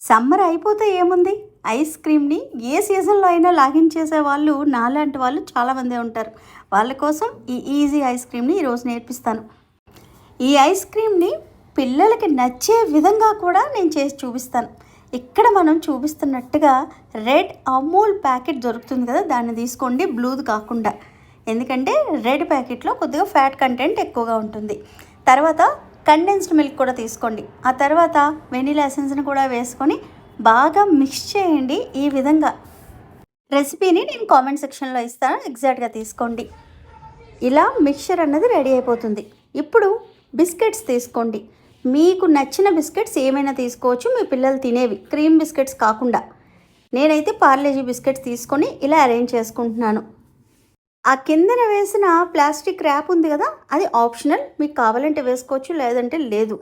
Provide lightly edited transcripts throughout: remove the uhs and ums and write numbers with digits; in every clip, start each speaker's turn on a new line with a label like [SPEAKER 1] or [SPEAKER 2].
[SPEAKER 1] Summer అయిపోతే ఏముంది, ice క్రీమ్ని ఏ సీజన్లో అయినా లాగించేసే వాళ్ళు నాలాంటి వాళ్ళు చాలామందే ఉంటారు. వాళ్ళ కోసం ఈ ఈజీ ఐస్ క్రీమ్ని ఈరోజు నేర్పిస్తాను. ఈ ఐస్ క్రీమ్ని పిల్లలకి నచ్చే విధంగా కూడా నేను చేసి చూపిస్తాను. ఇక్కడ మనం చూపిస్తున్నట్టుగా రెడ్ అమూల్ ప్యాకెట్ దొరుకుతుంది కదా, దాన్ని తీసుకోండి, బ్లూది కాకుండా. ఎందుకంటే రెడ్ ప్యాకెట్లో కొద్దిగా ఫ్యాట్ కంటెంట్ ఎక్కువగా ఉంటుంది. తర్వాత కండెన్స్డ్ మిల్క్ కూడా తీసుకోండి. ఆ తర్వాత వెనిలా ఎసెన్స్ని కూడా వేసుకొని బాగా మిక్స్ చేయండి. ఈ విధంగా రెసిపీని నేను కామెంట్ సెక్షన్లో ఇస్తాను, ఎగ్జాక్ట్గా తీసుకోండి. ఇలా మిక్చర్ అన్నది రెడీ అయిపోతుంది. ఇప్పుడు బిస్కెట్స్ తీసుకోండి. మీకు నచ్చిన బిస్కెట్స్ ఏమైనా తీసుకోవచ్చు, మీ పిల్లలు తినేవి, క్రీమ్ బిస్కెట్స్ కాకుండా. నేనైతే పార్లేజీ బిస్కెట్స్ తీసుకొని ఇలా అరేంజ్ చేసుకుంటున్నాను. ఆ కిందన వేసిన ప్లాస్టిక్ ర్యాప్ ఉంది కదా, అది ఆప్షనల్, మీకు కావాలంటే వేసుకోవచ్చు, లేదంటే లేదు.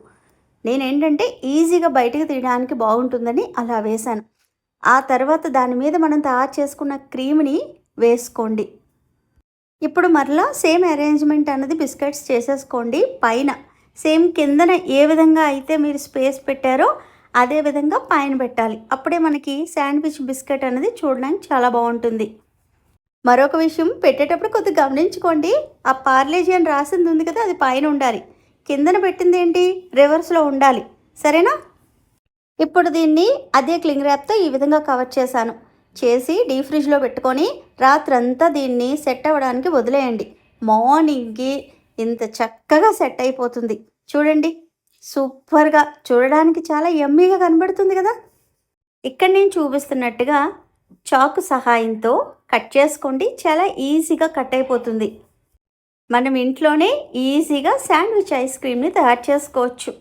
[SPEAKER 1] నేనేంటంటే ఈజీగా బయటికి తీయడానికి బాగుంటుందని అలా వేశాను. ఆ తర్వాత దాని మీద మనం తయారు చేసుకున్న క్రీమ్ని వేసుకోండి. ఇప్పుడు మరలా సేమ్ అరేంజ్మెంట్ అన్నది బిస్కెట్స్ చేసేసుకోండి. పైన సేమ్ కిందన ఏ విధంగా అయితే మీరు స్పేస్ పెట్టారో అదే విధంగా పైన పెట్టాలి. అప్పుడే మనకి శాండ్విచ్ బిస్కెట్ అనేది చూడడానికి చాలా బాగుంటుంది. మరొక విషయం, పెట్టేటప్పుడు కొద్దిగా గమనించుకోండి. ఆ పార్లేజీ అని రాసింది ఉంది కదా, అది పైన ఉండాలి. కిందన పెట్టింది ఏంటి, రివర్స్లో ఉండాలి. సరేనా? ఇప్పుడు దీన్ని అదే క్లింగ్ ర్యాప్తో ఈ విధంగా కవర్ చేసి డీప్ ఫ్రిడ్జ్లో పెట్టుకొని రాత్రంతా దీన్ని సెట్ అవ్వడానికి వదిలేయండి. మార్నింగ్కి ఇంత చక్కగా సెట్ అయిపోతుంది. చూడండి, సూపర్గా, చూడడానికి చాలా యమ్మీగా కనబడుతుంది కదా. ఇక్కడ నేను చూపిస్తున్నట్టుగా చాకు సహాయంతో కట్ చేసుకోండి. చాలా ఈజీగా కట్ అయిపోతుంది. మనం ఇంట్లోనే ఈజీగా శాండ్విచ్ ఐస్ క్రీమ్ని తయారు చేసుకోవచ్చు.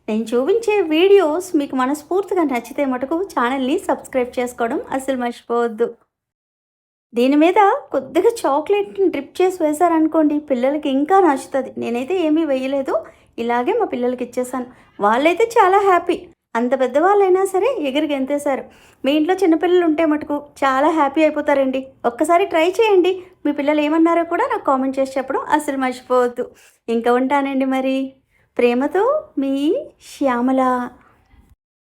[SPEAKER 1] నేను చూపించే వీడియోస్ మీకు మనస్ఫూర్తిగా నచ్చితే మటుకు ఛానల్ని సబ్స్క్రైబ్ చేసుకోవడం అసలు మర్చిపోవద్దు. దీని మీద కొద్దిగా చాక్లెట్ని డ్రిప్ చేసి వేశారనుకోండి, పిల్లలకి ఇంకా నచ్చుతుంది. నేనైతే ఏమీ వేయలేదు, ఇలాగే మా పిల్లలకి ఇచ్చేసాను. వాళ్ళైతే చాలా హ్యాపీ. అంత పెద్దవాళ్ళైనా సరే ఎగిరి గెంతేశారు. మీ ఇంట్లో చిన్నపిల్లలు ఉంటే మటుకు చాలా హ్యాపీ అయిపోతారండి. ఒక్కసారి ట్రై చేయండి. మీ పిల్లలు ఏమన్నారో కూడా నాకు కామెంట్ చేసి చెప్పడం అసలు మర్చిపోవద్దు. ఇంకా ఉంటానండి మరి. ప్రేమతో మీ శ్యామల.